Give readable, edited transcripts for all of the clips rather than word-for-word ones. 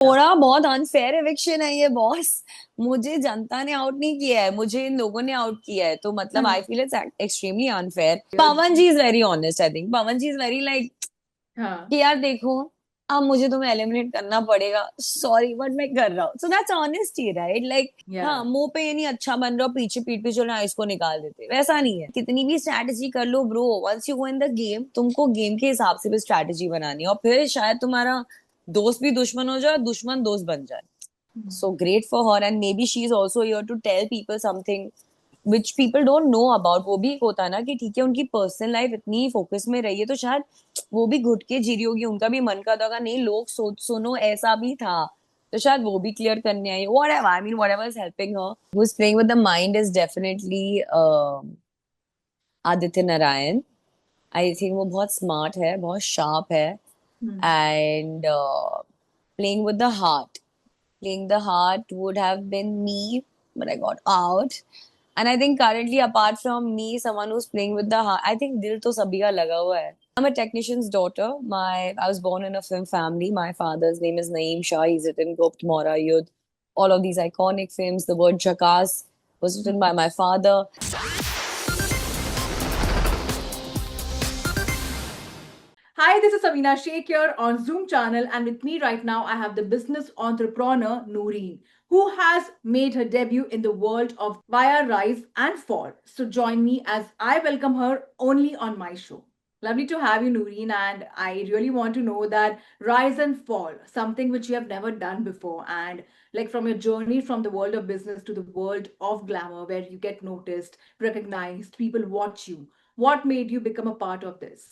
थोड़ा बहुत unfair eviction है ये बॉस। मुझे जनता ने आउट नहीं किया है, मुझे इन लोगों ने आउट किया है, तो मतलब I feel it's extremely unfair. Pavan ji is very honest, I think Pawan ji is very like हाँ। कि यार देखो, अब मुझे तुम्हें एलिमिनेट करना पड़ेगा, सॉरी बट मैं कर रहा हूँ, so that's honesty right. Like या हाँ, मुंह पे ये नहीं अच्छा बन रहा, पीछे पीठ पे चलो इसको निकाल देते, वैसा नहीं है। कितनी भी स्ट्रैटेजी कर लो bro, once you go in the game, तुमको गेम के हिसाब से भी स्ट्रैटेजी बनानी है, और फिर शायद तुम्हारा दोस्त भी दुश्मन हो जाए, दुश्मन दोस्त बन जाए। So great for her, and maybe she's also here to tell people something which people don't know about। वो भी एक होता है ना कि ठीक है, उनकी पर्सनल लाइफ इतनी फोकस में रही है, तो शायद वो भी घुट के जी रही होगी, उनका भी मन का होगा नहीं लोग सोच सुनो ऐसा भी था, तो शायद वो भी क्लियर करने आई। whatever, I mean whatever is helping her, who's playing with the mind is definitely Aditya Narayan. I think वो बहुत स्मार्ट है, बहुत शार्प है, and playing with the heart, playing the heart would have been me, but I got out. And I think currently, apart from me, someone who's playing with the heart, I think dil to sabhi ka laga hua hai. I'm a technician's daughter. I was born in a film family. My father's name is Naeem Shah. He's written Gupt, Mora, Yudh, all of these iconic films. The word Jackass was written by my father. Hi, this is Amina Sheikh here on Zoom channel, and with me right now I have the business entrepreneur Nooreen, who has made her debut in the world of Via Rise and Fall. So join me as I welcome her only on my show. Lovely to have you, Nooreen, and I really want to know that rise and fall, something which you have never done before, and like from your journey from the world of business to the world of glamour, where you get noticed, recognized, people watch you. What made you become a part of this?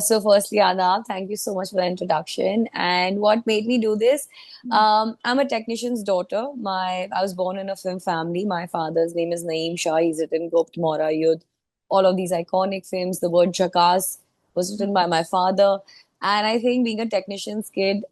So firstly, Adab, thank you so much for the introduction. And what made me do this? I'm a technician's daughter. I was born in a film family. My father's name is Naeem Shah. He's written Gupt, Mora, Yudh, all of these iconic films. The word Jackass was written by my father. And I think being a technician's kid,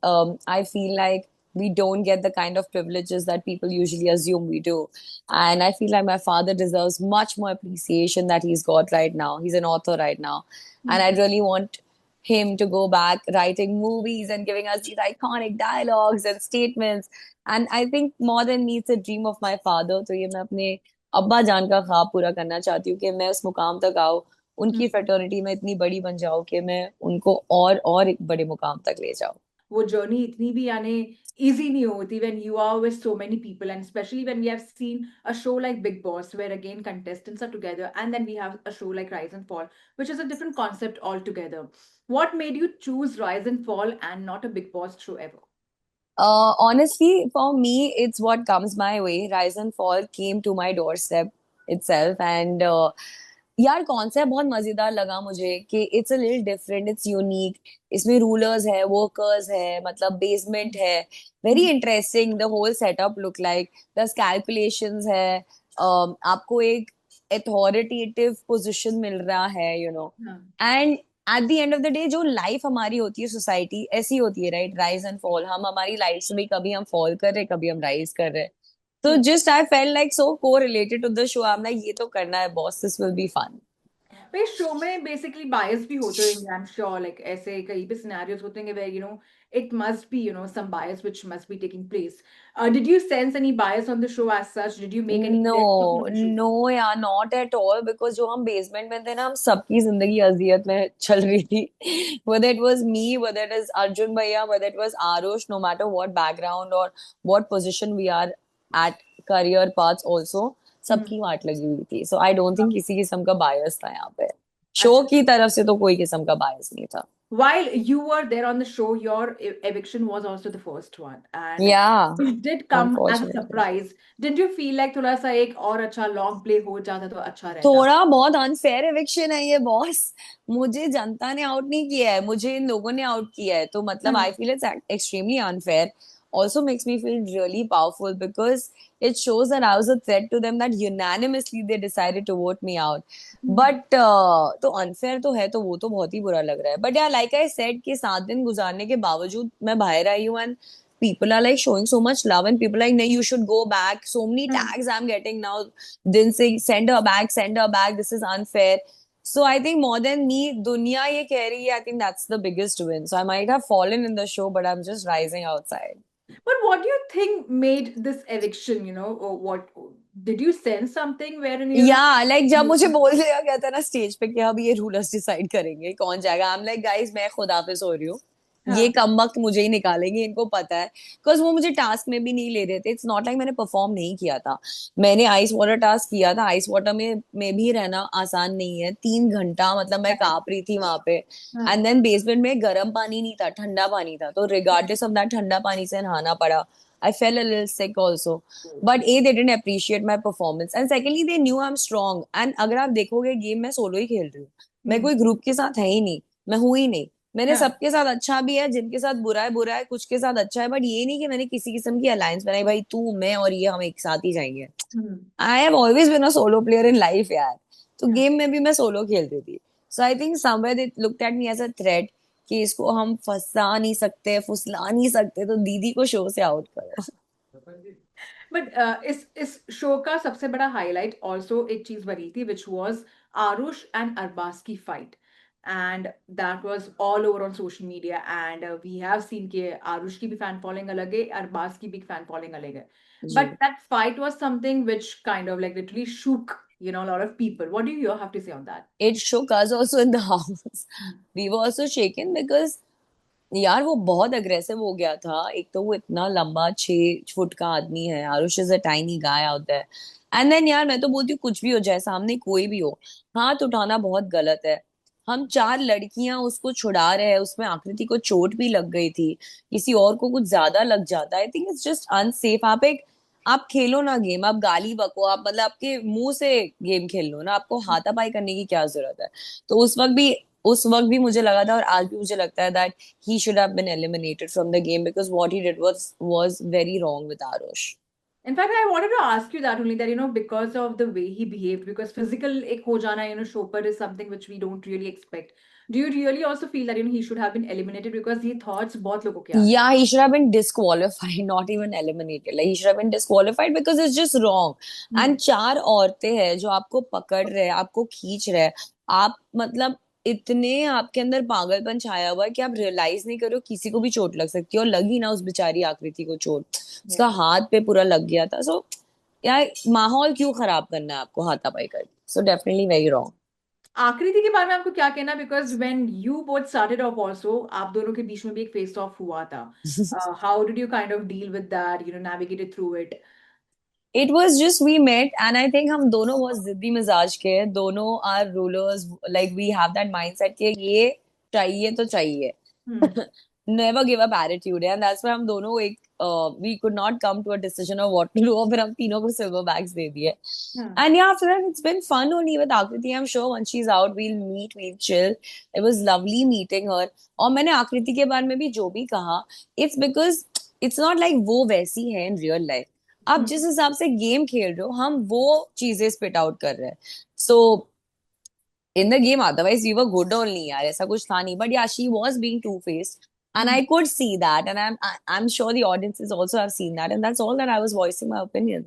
I feel like we don't get the kind of privileges that people usually assume we do. And I feel like my father deserves much more appreciation that he's got right now. He's an author right now, and I really want him to go back writing movies and giving us these iconic dialogues and statements. And I think more than me, it's a dream of my father. तो ये मैं अपने अब्बा जान का ख्वाब पूरा करना चाहती हूँ कि मैं उस मुकाम तक आऊँ, उनकी फ्रेटर्निटी में इतनी बड़ी बन जाऊँ कि मैं उनको और एक बड़े मुकाम तक ले जाऊँ। वो जर्नी इतनी भी यानी इजी नहीं होती when you are with so many people, and especially when we have seen a show like Big Boss, where again contestants are together, and then we have a show like Rise and Fall, which is a different concept altogether. What made you choose Rise and Fall and not a Big Boss show ever? Honestly, for me, it's what comes my way. Rise and Fall came to my doorstep itself, and यार concept बहुत मजेदार लगा मुझे कि it's a little different, it's unique. इसमें rulers है, workers है, मतलब बेसमेंट है, very interesting the whole setup look like, plus calculations है। आपको एक अथॉरिटेटिव पोजीशन मिल रहा है, हाँ. And at the end of the day जो लाइफ हमारी होती है, सोसाइटी ऐसी होती है राइट, राइज एंड फॉल। हम हमारी लाइफ में कभी हम फॉल कर रहे, कभी हम राइज कर रहे, तो True. Just I feel like so को related to the show. I am like ये तो करना है boss, this will be fun. भाई शो में बेसिकली बायस भी होते होंगे, आई एम श्योर, लाइक ऐसे कई भी सिनेरियोस होते हैं where it must be some bias which must be taking place. Did you sense any bias on the show as such? Did you make any no, characters on the show? No यार, not at all, because जो हम basement में थे ना, हम सबकी जिंदगी अजियत में चल रही थी। whether it was me, whether it is Arjun भैया, whether it was Arush, no matter what background or what position we are at, career paths also, सबकी वाट लगी हुई थी। so I don't think किसी किस्म का बायस था यहाँ पे। शो अच्छा. की तरफ से तो कोई किस्म का बायस नहीं था। While you were there on the show, your eviction was also the first one, and Yeah, it did come as a unfortunately. surprise. Didn't you feel like थोड़ा सा एक और अच्छा long play हो जाता तो अच्छा रहता? थोड़ा बहुत अनफेयर एविक्शन है ये बॉस। मुझे जनता ने आउट नहीं किया है, मुझे इन लोगों ने आउट किया है, तो मतलब I feel it's extremely unfair. Also makes me feel really powerful because it shows that I was a threat to them, that unanimously they decided to vote me out. But तो unfair तो है, तो वो तो बहुत ही बुरा लग रहा है। But yeah, like I said कि 7 दिन गुजारने के बावजूद मैं बाहर आई हूँ, and people are like showing so much love, and people are like, no, you should go back. So many tags I'm getting now, then saying, send her back, this is unfair. So I think more than me, दुनिया ये कह रही है, I think that's the biggest win. So I might have fallen in the show, but I'm just rising outside. But what do you think made this eviction, or what did you sense something wherein, या like जब मुझे बोल दिया गया था ना stage पे कि अब ये रूलर्स डिसाइड करेंगे कौन जाएगा, आई एम लाइक गाइस मैं खुद हाफिज हो रही हूँ, ये हाँ, कम वक्त मुझे ही निकालेंगे, इनको पता है। बिकॉज वो मुझे टास्क में भी नहीं ले रहे थे, इट्स नॉट लाइक मैंने परफॉर्म नहीं किया था। मैंने आइस वाटर टास्क किया था, आइस वाटर में भी रहना आसान नहीं है, 3 घंटा मतलब मैं कांप रही थी वहां पे। हाँ, एंड देन बेसमेंट में गर्म पानी नहीं था, ठंडा पानी था, तो रिगार्डलेस ऑफ दैट ठंडा पानी से नहाना पड़ा। I felt a little sick also, but uh they didn't appreciate my performance and secondly they knew I am strong. And अगर आप देखोगे गेम मैं सोलो ही खेल रही हूँ, मैं हम्म, कोई ग्रुप के साथ है ही नहीं, मैं हूं ही नहीं। मैंने हाँ, सबके साथ अच्छा भी है, जिनके साथ बुरा है बुरा है, कुछ के साथ अच्छा है, बट ये नहीं कि मैंने किसी किस्म की अलायंस बनाई भाई तू मैं और ये हम एक साथ ही जाएंगे। Hmm, I have always been a solo player in life यार। तो हाँ। गेम में भी मैं सोलो खेलती थी। So I think somewhere they looked at me as a threat कि इसको हम फंसा नहीं सकते, फुसला नहीं सकते, तो दीदी को शो से आउट करो। बट इस शो का सबसे बड़ा हाईलाइट ऑल्सो एक चीज बनी थी which was Arush and Arbaaz की fight, and that was all over on social media, and we have seen कि आरुष की भी फैन फॉलोइंग अलग है, अरबाज की भी फैन फॉलोइंग अलग है, बट जी। That fight was something which kind of like literally shook a lot of people. What do you have to say on that? It shook us also in the house. We were also shaken because यार वो बहुत aggressive हो गया था। एक तो वो इतना लंबा 6 फुट का आदमी है, Aarush is a tiny guy out there. And then यार मैं तो बोलती हूँ कुछ भी हो जाए, सामने कोई भी हो, हाथ उठाना बहुत गलत है। हम 4 लड़कियां उसको छुड़ा रहे हैं, उसमें आकृति को चोट भी लग गई थी, किसी और को कुछ ज्यादा लग जाता है, आई थिंक इट्स जस्ट अनसेफ। आप खेलो ना गेम, आप गाली बको, आप मतलब आपके मुंह से गेम खेल लो ना, आपको हाथापाई करने की क्या जरूरत है। तो उस वक्त भी मुझे लगा था और आज भी मुझे लगता है that he should have been eliminated from the game because what he did was very wrong with Arush. In fact, I wanted to ask you that only, that because of the way he behaved, because physical ek ho jana show par is something which we don't really expect. Do you really also feel that he should have been eliminated because he thoughts bahut logo ke aa gaye? Yeah, he should have been disqualified, not even eliminated. Like he should have been disqualified because it's just wrong. Hmm. And 4 औरतें हैं जो आपको पकड़ रहे हैं, आपको खींच रहे हैं, आप मतलब इतने आपके अंदर पागलपन छाया हुआ है कि आप रियलाइज नहीं करो किसी को भी चोट लग सकती है, और लगी ना उस बेचारी आकृति को चोट, Yeah. उसका हाथ पे पूरा लग गया था। सो यार माहौल क्यों खराब करना है आपको हाथापाई कर। So definitely very wrong. आकृति के बारे में आपको क्या कहना, because when you both started off also, आप दोनों के बीच में भी एक फेस ऑफ हुआ था, how did you kind of deal with that, navigated through it? It was just we met and I think हम दोनों बहुत जिद्दी मिजाज के हैं, दोनों are rulers, like we have that mindset कि ये चाहिए तो चाहिए। Hmm, never give up attitude है, एंड दैट्स व्हाई हम दोनों एक we could not come to a decision of what to do, और फिर हम तीनों को सिल्वर बैग्स दे दिए। हाँ, And yeah, after that, it's been fun only with Akriti. I'm sure once she's out, we'll meet, we'll chill. It was lovely meeting her. और मैंने आकृति के बारे में भी जो भी कहा, it's because it's not like वो वैसी है in real life. आप जिस हिसाब से गेम खेल रहे हो, हम वो चीजें स्पिट आउट कर रहे हैं। So in the game, otherwise we were good only यार, ऐसा कुछ था नहीं। But yeah, she was being two-faced. And I could see that, and I'm sure the audiences also have seen that, and that's all that I was voicing my opinion.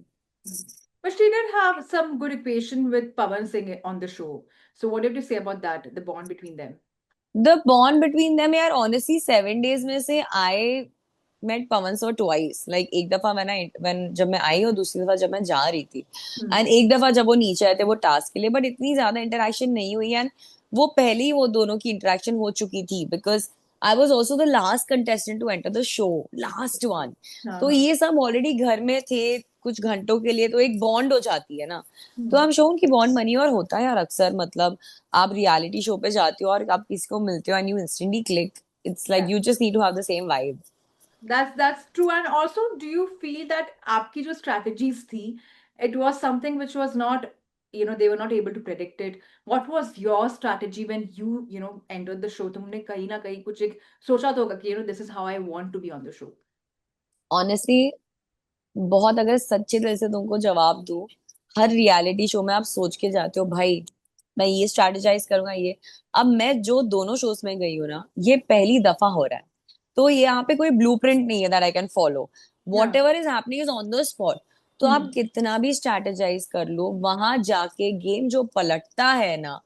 but she did have some good equation with Pawan Singh on the show. So what do you have to say about that, the bond between them? The bond between them यार, honestly 7 days में से I met Pawan sir twice. Like एक दफा जब मैं आई, और दूसरी दफा जब मैं जा रही थी, Hmm. एंड एक दफा जब वो नीचे आए थे वो टास्क के लिए, बट इतनी ज्यादा इंटरेक्शन नहीं हुई। एंड वो पहले ही वो दोनों की इंटरेक्शन हो चुकी थी, because I was also the last contestant to enter the show, last one. तो हाँ, ये सब ऑलरेडी घर में थे कुछ घंटों के लिए, तो एक बॉन्ड हो जाती है ना। तो हाँ। हम शो उनकी बॉन्ड बनी, और होता है यार अक्सर, मतलब आप रियलिटी शो पे जाते हो और आप किसी को मिलते हो and you instantly click, it's like Yeah. You just need to have the same vibe. That's true. And also, do you feel that आपकी जो strategies थी, it was something which was not, they were not able to predict it. What was your strategy when you entered the show? तुमने कहीं ना कहीं कुछ एक सोचा तो होगा कि this is how I want to be on the show. Honestly बहुत अगर सच्चे दिल से तुमको जवाब दूं, हर रियलिटी शो में आप सोच के जाते हो भाई मैं ये स्ट्रेटेजाइज करूंगा ये। अब मैं जो दोनों शोज में गई हूँ ना, ये पहली दफा हो रहा है, तो ये यहाँ पे कोई ब्लूप्रिंट नहीं है that I can follow. What Yeah. Ever is happening is on the spot. तो आप कितना भी स्ट्रैटेजाइज कर लो, वहां जाके गेम जो पलटता है ना,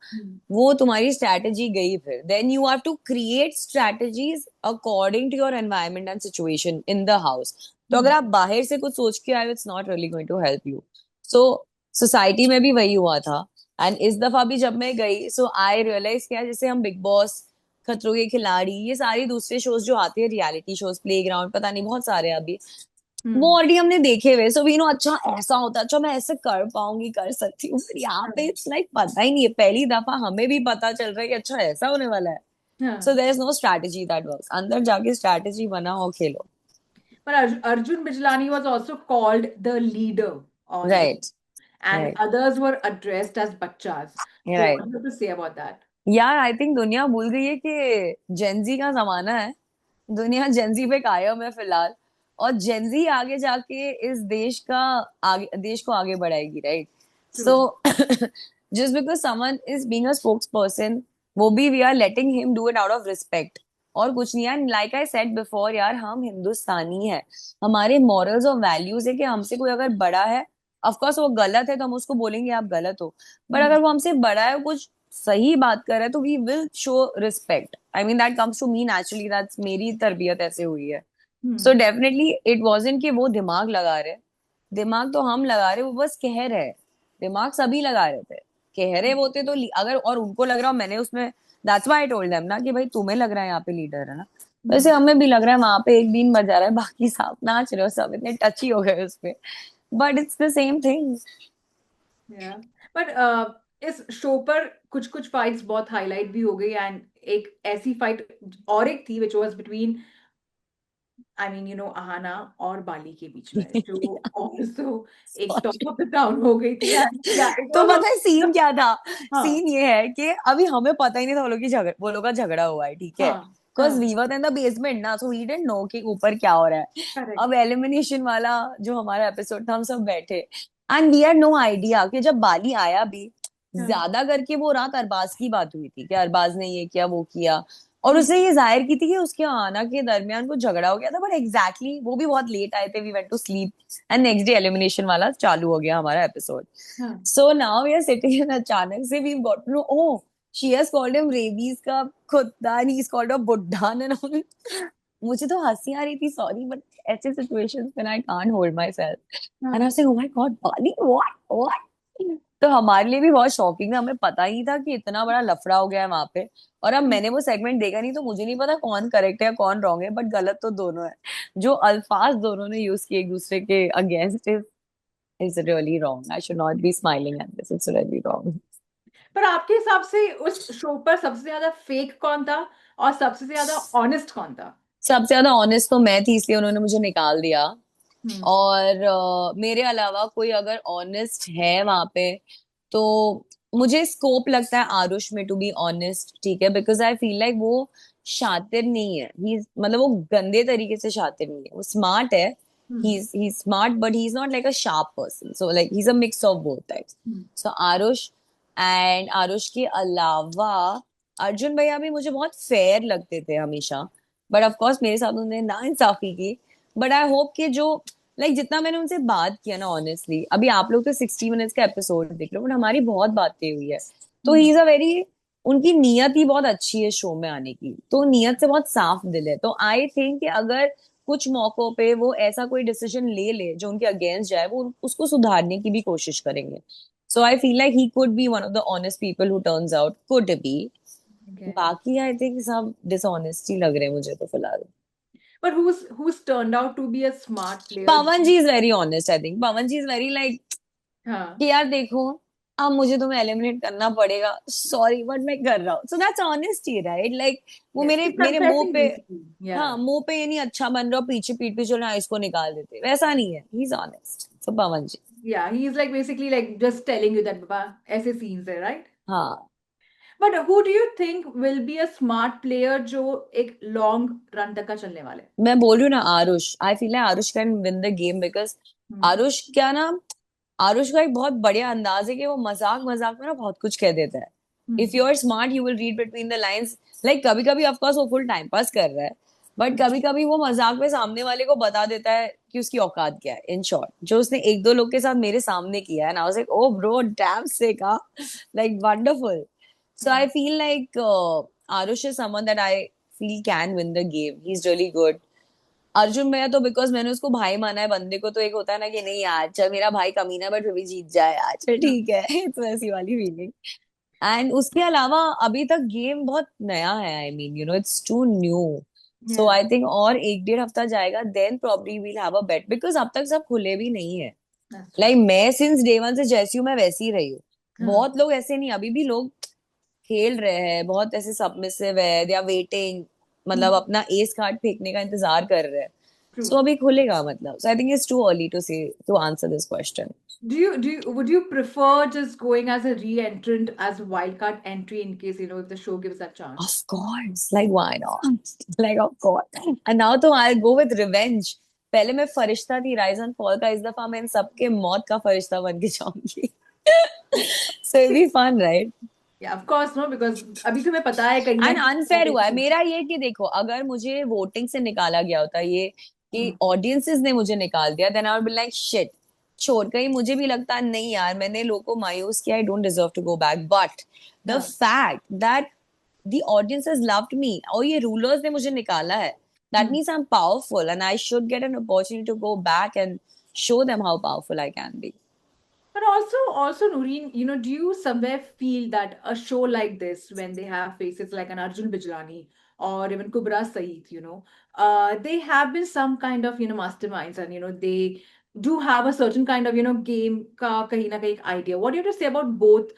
वो तुम्हारी स्ट्रैटेजी गई। फिर then you have to create strategies according to your environment and situation in the house. तो अगर आप बाहर से कुछ सोच के आए, it's not really going to help you. So society में भी वही हुआ था। एंड इस दफा भी जब मैं गई, सो आई रियलाइज किया, जैसे हम बिग बॉस, खतरों के खिलाड़ी, ये सारी दूसरे शोज जो आते हैं, रियलिटी शोज, प्लेग्राउंड, पता नहीं बहुत सारे अभी, वो ऑलरेडी हमने देखे हुए। सो वी नो अच्छा ऐसा होता है, अच्छा मैं ऐसे कर पाऊंगी, कर सकती हूँ। फिर यहाँ पे इट्स लाइक पता ही नहीं है, पहली दफा हमें भी पता चल रहा है कि अच्छा ऐसा होने वाला है। So there is no strategy that works. अंदर जाके स्ट्रैटेजी बनाओ और खेलो। But Arjun Bijlani was also called the leader on the, right, and right, others were addressed as bachchas. So what right. do you have to say about that? यार I think दुनिया भूल गई है कि Gen Z का जमाना है। दुनिया जेंजी पे कायम है फिलहाल। और जेंजी आगे जाके इस देश का, आगे देश को आगे बढ़ाएगी, right? So True. Just because someone is being a spokesperson, वो भी we are letting him do it out of respect, और कुछ नहीं। And like I said before यार, हम हिंदुस्तानी है, हमारे मॉरल्स और वैल्यूज है कि हमसे कोई अगर बड़ा है, ऑफ कोर्स वो गलत है तो हम उसको बोलेंगे आप गलत हो, पर Hmm. अगर वो हमसे बड़ा है, कुछ सही बात कर रहा है, तो we will show respect. I mean that comes to me naturally, that's मेरी तरबियत ऐसे हुई है। So Hmm. Definitely it wasn't कि वो दिमाग लगा रहे, दिमाग तो हम लगा रहे, वो बस कह रहे। दिमाग सभी लगा रहे थे, कह रहे होते तो अगर, और उनको लग रहा हो मैंने उसमें, that's why I told them ना कि भाई तुम्हें लग रहा है यहाँ पे लीडर है ना, वैसे Hmm. हमें भी लग रहा है वहां पे एक बीन बजा रहा है, बाकी सब नाच रहे हो, सब इतने टची हो गए उसपे, but it's the same thing. Yeah. But इस शो पर कुछ कुछ फाइट्स बहुत हाईलाइट भी हो गई, एंड एक ऐसी फाइट और एक थी which was between, I mean Aahana और बाली के बीच में, जो ऑल्सो एक टॉप ऑफ द टाउन हो गई थी। या इट तो वाज, पता है सीन क्या था? हाँ सीन ये है कि अभी हमें पता ही नहीं था वो लोग का झगड़ा हुआ है, ठीक है? हाँ बिकॉज हाँ, we were in the basement ना, सो वी डिडंट नो कि ऊपर क्या हो रहा है। करेक्ट। अब एलिमिनेशन वाला जो हमारा एपिसोड था, हम सब बैठे, and we had no idea कि जब बाली आया भी, हाँ, ज्यादा करके वो रात अरबाज की बात हुई थी कि अरबाज ने ये किया वो किया, और उसने ये जाहिर की थी कि उसके आना के दरमियान कुछ झगड़ा हो गया था, बट एग्जैक्टली वो भी बहुत लेट आए थे, we went to sleep, and next day elimination वाला चालू हो गया हमारा एपिसोड। हाँ, So now we are sitting and अचानक से we've got to know, oh, she has called him rabies का कुत्ता and he's called a बुड्ढान and all. मुझे तो हंसी आ रही थी, सॉरी, बट ऐसे situations when I can't hold myself. And I हाँ, was like, oh my God, Bali, what? तो हमारे लिए भी बहुत शॉकिंग था, हमें पता ही था कि इतना बड़ा लफड़ा हो गया है वहां पे। और अब मैंने वो सेगमेंट देखा नहीं, तो मुझे नहीं पता कौन करेक्ट है या कौन रॉन्ग है, बट गलत तो दोनों है। जो अल्फाज दोनों ने यूज किए एक दूसरे के against is really wrong. I should not be smiling at this. It's really wrong. पर आपके हिसाब से उस शो पर सबसे ज्यादा फेक कौन था और सबसे ज्यादा ऑनेस्ट कौन था? सबसे ज्यादा ऑनेस्ट तो मैं थी, इसलिए उन्होंने मुझे निकाल दिया। हम्म। और मेरे अलावा कोई अगर ऑनेस्ट है वहां पे, तो मुझे स्कोप लगता है आरुष में, टू बी ऑनेस्ट, ठीक है? बिकॉज आई फील लाइक वो शातिर नहीं है, ही मतलब वो गंदे तरीके से शातिर नहीं है, वो स्मार्ट है। हम्म। he's smart, but he's not like a sharp person, so like he's a mix of both types. Hmm. So Aarush, and Aarush के अलावा अर्जुन भैया भी मुझे बहुत फेयर लगते थे हमेशा, बट ऑफ कोर्स मेरे साथ उन्होंने ना इंसाफी की। बट आई होप कि जो, लाइक जितना मैंने उनसे बात किया ना, ऑनेस्टली, अभी आप लोग तो 60 मिनट्स का एपिसोड देख लो, बट हमारी बहुत बातें हुई है। तो ही हम्म। इज अ वेरी, उनकी नियत ही बहुत अच्छी है शो में आने की, तो नियत से बहुत साफ दिल है। तो आई थिंक कि अगर कुछ मौकों पे वो ऐसा कोई डिसीजन ले ले जो उनके अगेंस्ट जाए, वो उसको सुधारने की भी कोशिश करेंगे। So I feel like he could be one of the honest people who turns out, could be. Okay. बाकी आई थिंक सब डिसऑनेस्ट ही लग रहे हैं मुझे तो फिलहाल। But who's turned out to be a smart player? Pawan ji is very honest, I think Pawan ji is very like हाँ. कि यार देखो, अब मुझे तुम्हें एलिमिनेट करना पड़ेगा, सॉरी बट मैं कर रहा हूँ, so that's honesty, right? Like वो Yes. मेरे He's मेरे मुंह confessing पे, basically. हाँ, Yeah. मुंह पे ये नहीं अच्छा बन रहा, पीछे पीठ पे चलो, हाँ इसको निकाल देते, वैसा नहीं है, he is honest. So Pawan ji. Yeah. He's like basically like just telling you that Baba, ऐसे scenes है, right? हाँ, But who do you think will be a smart player जो एक long run तक का चलने वाले? मैं बोल रही हूँ ना, आरुष, आई फील है Arush can win the game, because hmm. Arush क्या ना, आरुष का एक बहुत बढ़िया अंदाज है कि वो मजाक मजाक में ना बहुत कुछ कह देता है। If hmm. You are smart, you will read between the lines. Like कभी कभी ऑफकोर्स वो फुल टाइम पास कर रहा है, बट कभी कभी वो मजाक में सामने वाले को बता देता है कि उसकी औकात क्या है, इन शॉर्ट, जो उसने एक दो लोग के साथ मेरे सामने किया है ना, I was like oh bro damn sick, like wonderful. So I feel like Aarush is someone that I feel can win the game. He is really good. Arjun भैया तो बिकॉज मैंने उसको भाई माना है, बंदे को तो एक होता है ना कि नहीं यार चल मेरा भाई कमीना है बट फिर भी जीत जाए यार, चल ठीक है. तो ऐसी वाली फीलिंग. एंड उसके अलावा अभी तक गेम बहुत नया है. I mean you know it's too new. So Yeah. I think और एक डेढ़ हफ्ता जाएगा, then probably we'll have a bet, because अब तक सब खुले भी नहीं है. That's true. लाइक मैं सिंस डे वन से जैसी हूँ मैं वैसी ही रही हूँ. हाँ. बहुत लोग ऐसे नहीं, अभी भी लोग खेल रहे हैं, बहुत ऐसे सबमिसिव है, दे आर वेटिंग, मतलब Hmm. अपना एस कार्ड फेंकने का इंतजार कर रहे हैं. सो True. अभी खुलेगा मतलब. So I think it's too early to say to answer this question. Would you prefer just going as a re-entrant as a wildcard entry in case, if the show gives that chance? Of course, like why not? Like of course. And now तो I'll go with revenge. पहले मैं फरिश्ता थी rise and fall का, इस दफा मैं इन सबके मौत का फरिश्ता बन के जाऊंगी. So it'll be fun, right? Yeah, of course, no, because अभी तुम्हें पता है कहीं ना एंड कहीं अनफेयर हुआ है obviously. मेरा ये कि देखो अगर मुझे वोटिंग से निकाला गया होता ये कि ऑडियंसेस ने मुझे निकाल दिया, then I would be like shit. छोड़, कहीं मुझे भी लगता है नहीं यार मैंने लोगों को मायूस किया, I don't deserve to go back. But the हाँ. Fact that the audience has loved me और ये rulers ने मुझे निकाला है, that Hmm. means I'm powerful and I should get an opportunity to go back and show them how powerful I can be. But also, Noreen, do you somewhere feel that a show like this, when they have faces like an Arjun Bijlani or even Kubra Saeed, they have been some kind of, masterminds, and, they do have a certain kind of, game का कहीं ना कहीं idea. What do you have to say about both,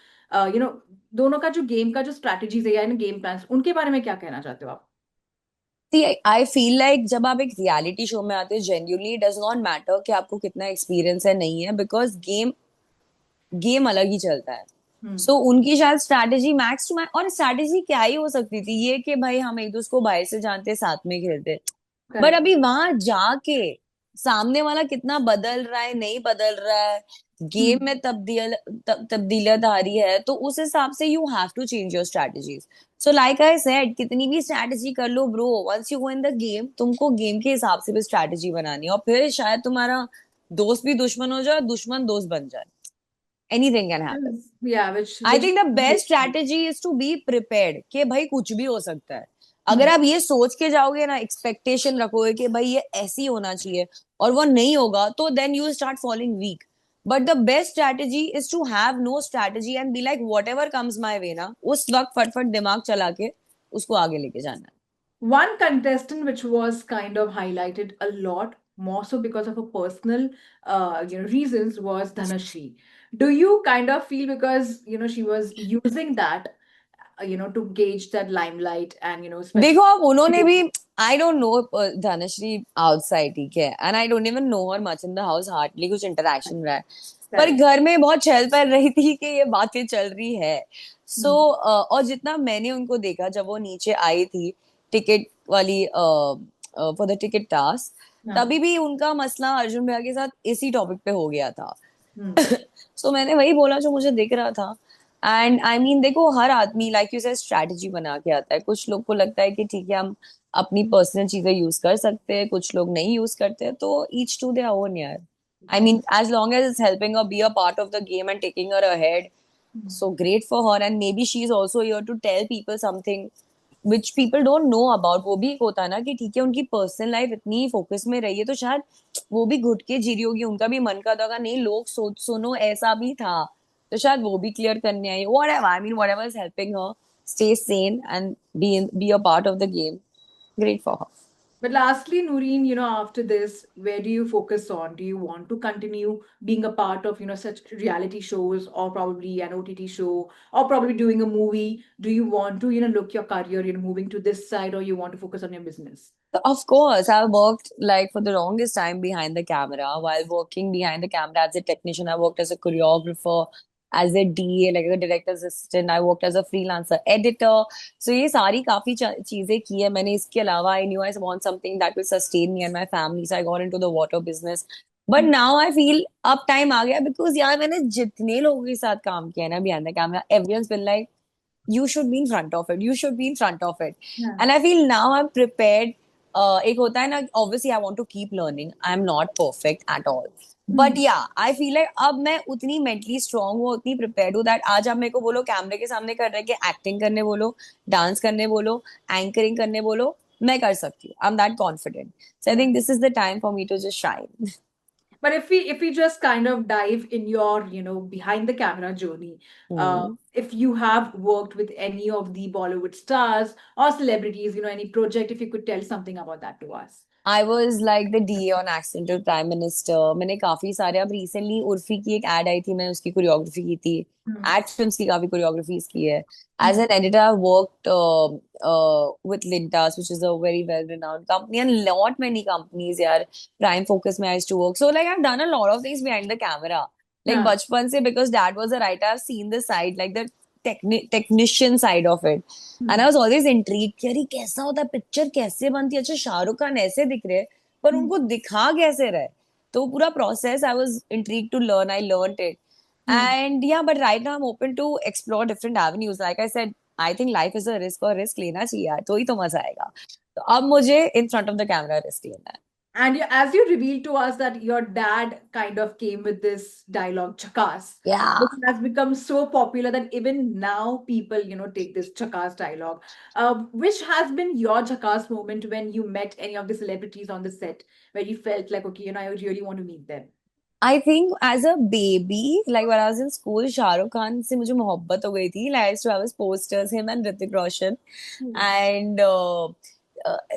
दोनों का जो game का जो strategies है या game plans, उनके बारे में क्या कहना चाहते हो आप? See, I feel like जब आप एक रियलिटी शो में आते हो genuinely it does not matter कि आपको कितना एक्सपीरियंस है नहीं है, बिकॉज गेम गेम अलग ही चलता है. Hmm. सो उनकी शायद स्ट्रैटेजी मैक्स टू मैक्स, और स्ट्रैटेजी क्या ही हो सकती थी ये कि भाई हम एक दूसरे को बाहर से जानते साथ में खेलते. But Correct. अभी वहां जाके सामने वाला कितना बदल रहा है नहीं बदल रहा है, गेम Hmm. में तब्दीलियत आ रही है, तो उस हिसाब से you have to change your strategies. So like I said कितनी भी स्ट्रैटेजी कर लो bro, once you go in the game तुमको गेम के हिसाब से भी स्ट्रैटेजी बनानी है, और फिर शायद तुम्हारा दोस्त भी दुश्मन हो जाए, दुश्मन दोस्त बन जाए. Anything can happen. Yeah, which I which think the best strategy is to be prepared कि भाई कुछ भी हो सकता है. अगर Hmm. आप ये सोच के जाओगे ना, एक्सपेक्टेशन रखोगे कि भाई ये ऐसी होना चाहिए और वो नहीं होगा, तो then you start falling weak. But the best strategy is to have no strategy and be like whatever comes my way ना, उस वक्त फटफट दिमाग चला के उसको आगे लेके जाना है. One contestant which was kind of highlighted a lot, more so because of her personal, reasons, was Dhanashri. Do you kind of feel because she was using that, to gauge that limelight and especially. देखो अब उन्होंने भी, I don't know Dhanashree outside, ठीक है, and I don't even know her much in the house, hardly कुछ interaction रहा है. पर Correct. घर में बहुत चहल पहल रही थी कि ये बातें चल रही है. So Hmm. और जितना मैंने उनको देखा जब वो नीचे आई थी टिकट वाली फॉर द टिकट टास्क, हाँ. तभी भी उनका मसला अर्जुन भैया के साथ इसी टॉपिक पे हो गया था. Hmm. सो मैंने वही बोला जो मुझे दिख रहा था. एंड आई मीन देखो हर आदमी लाइक यू से स्ट्रैटेजी बना के आता है. कुछ लोग को लगता है कि ठीक है हम अपनी पर्सनल चीजें यूज कर सकते हैं, कुछ लोग नहीं यूज करते हैं, तो ईच टू देयर ओन यार. I mean as long as it's helping her be a part of the game and taking her ahead, Hmm. so great for her. And maybe she is also here to tell people something which people don't know about. वो भी एक होता है ना कि ठीक है उनकी पर्सनल लाइफ इतनी फोकस में रही है, तो शायद वो भी घुट के जी रही होगी, उनका भी मन का था नहीं लोग सोच सुनो ऐसा भी था, तो शायद वो भी क्लियर करने आई. whatever, I mean whatever is helping her stay sane and be a part of the game, great for her. But lastly, Noreen, after this, where do you focus on? Do you want to continue being a part of, such reality shows, or probably an OTT show, or probably doing a movie? Do you want to, look your career, moving to this side, or you want to focus on your business? Of course, I've worked like for the longest time behind the camera. While working behind the camera as a technician, I worked as a choreographer, as a DA, like a director assistant. I worked as a freelancer editor. So ये सारी काफी चीजें की है मैंने. इसके अलावा I knew I want something that will sustain me and my family, so I got into the water business. But now I feel अब time आ गया, because यार मैंने जितने लोगों के साथ काम किया है ना behind the camera, everyone's been like, you should be in front of it. You should be in front of it. Yeah. And I feel now I'm prepared एक होता है ना, obviously I want to keep learning. I am not perfect at all. But yeah, I feel like अब मैं उतनी mentally strong हूँ, उतनी prepared हूँ that आज आप मेरे को बोलो कैमरे के सामने कर रहे कि एक्टिंग करने बोलो, डांस करने बोलो, एंकरिंग करने बोलो, मैं कर सकती हूँ. I'm that confident. So I think this is the time for me to just shine. But if we just kind of dive in your, behind the camera journey, Hmm. if you have worked with any of the Bollywood stars or celebrities, any project, if you could tell something about that to us. I was like the DA on Accidental Prime Minister. मैंने काफी सारे, अब recently Urfi की एक add आई थी, मैंने उसकी choreography की थी. Hmm. एड फिल्म्स की काफी कोरियोग्राफीज की है. As Hmm. an editor, I worked with Lintas, which is a very well-renowned company, and lot many companies. यार, Prime Focus में I used to work. So like I've done a lot of things behind the camera. Like Yeah. बचपन से, because dad was a writer, I've seen the side, like the technician side of it. And I was always intrigued कि अरे कैसा होता है, picture कैसे बनती है, अच्छा शाहरुख खान ऐसे दिख रहे हैं पर Hmm. उनको दिखा कैसे रहे. तो पूरा process, I was intrigued to learn. I learned it. Hmm. And yeah, but right now I'm open to explore different avenues. Like I said, I think life is a risk, और risk लेना चाहिए यार, तो ही तो मजा आएगा. तो अब मुझे in front of the camera risk लेना है. And as you revealed to us that your dad kind of came with this dialogue, chakas, Yeah. which has become so popular that even now people, take this chakas dialogue. Which has been your chakas moment when you met any of the celebrities on the set, where you felt like, okay, I really want to meet them? I think as a baby, like when I was in school, Shahrukh Khan से मुझे मोहब्बत हो गई थी. Like I used to have his posters, him and Hrithik Roshan. Hmm. And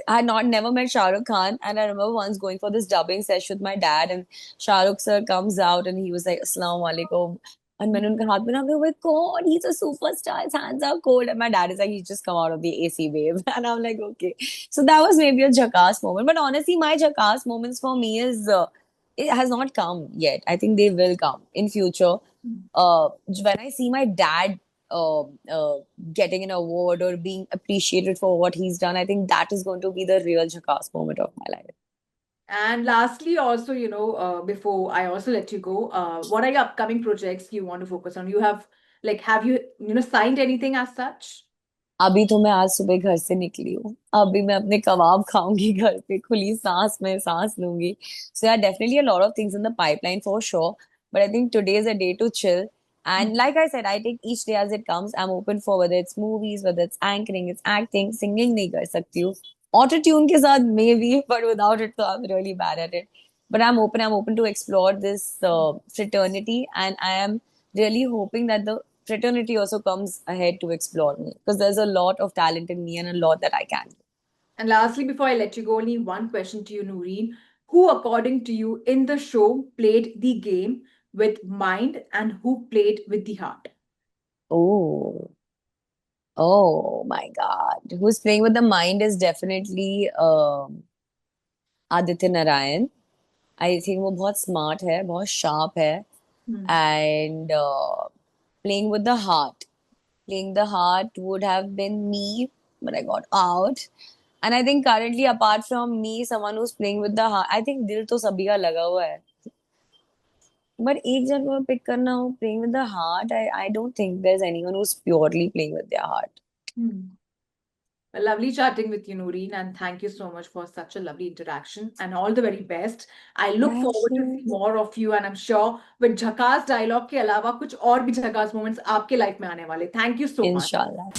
I had not never met Shahrukh Khan. And I remember once going for this dubbing session with my dad, and Shahrukh sir comes out and he was like, Assalamu alaikum. And मैंने उनका हाथ में, I'm like, God, he's a superstar. His hands are cold. And my dad is like, he's just come out of the AC wave. And I'm like, okay. So that was maybe a jackass moment. But honestly, my jackass moments for me is it has not come yet. I think they will come in future. When I see my dad uh, uh, getting an award or being appreciated for what he's done, I think that is going to be the real jackass moment of my life. And lastly, also, before I also let you go, what are your upcoming projects you want to focus on? Have you, signed anything as such? अभी तो मैं आज सुबह घर से निकली हूँ. अभी मैं अपने कबाब खाऊंगी घर पे, खुली सांस में सांस लूंगी. So yeah, definitely a lot of things in the pipeline for sure. But I think today is a day to chill. And like I said, I take each day as it comes. I'm open for whether it's movies, whether it's anchoring, it's acting, singing नहीं कर सकती हूँ. Auto tune के साथ maybe, but without it, so I'm really bad at it. But I'm open. I'm open to explore this fraternity, and I am really hoping that the fraternity also comes ahead to explore me, because there's a lot of talent in me and a lot that I can do. And lastly, before I let you go, only one question to you, Noreen. Who, according to you, in the show played the game with mind and who played with the heart? Oh, oh my God. Who's playing with the mind is definitely Aditya Narayan. I think वो बहुत smart है, बहुत sharp है. Hmm. And playing with the heart. Playing the heart would have been me, but I got out. And I think currently, apart from me, someone who's playing with the heart, I think दिल तो सभी का लगा हुआ है. But एक जन को pick करना हो, playing with the heart, I don't think there's anyone who's purely playing with their heart. Hmm. Well, lovely chatting with you, Noreen, and thank you so much for such a lovely interaction and all the very best. I look Thank forward to see you. more of you, and I'm sure with झकास dialogue के अलावा कुछ और भी झकास moments आपके life में आने वाले. Thank you so much. Inshallah.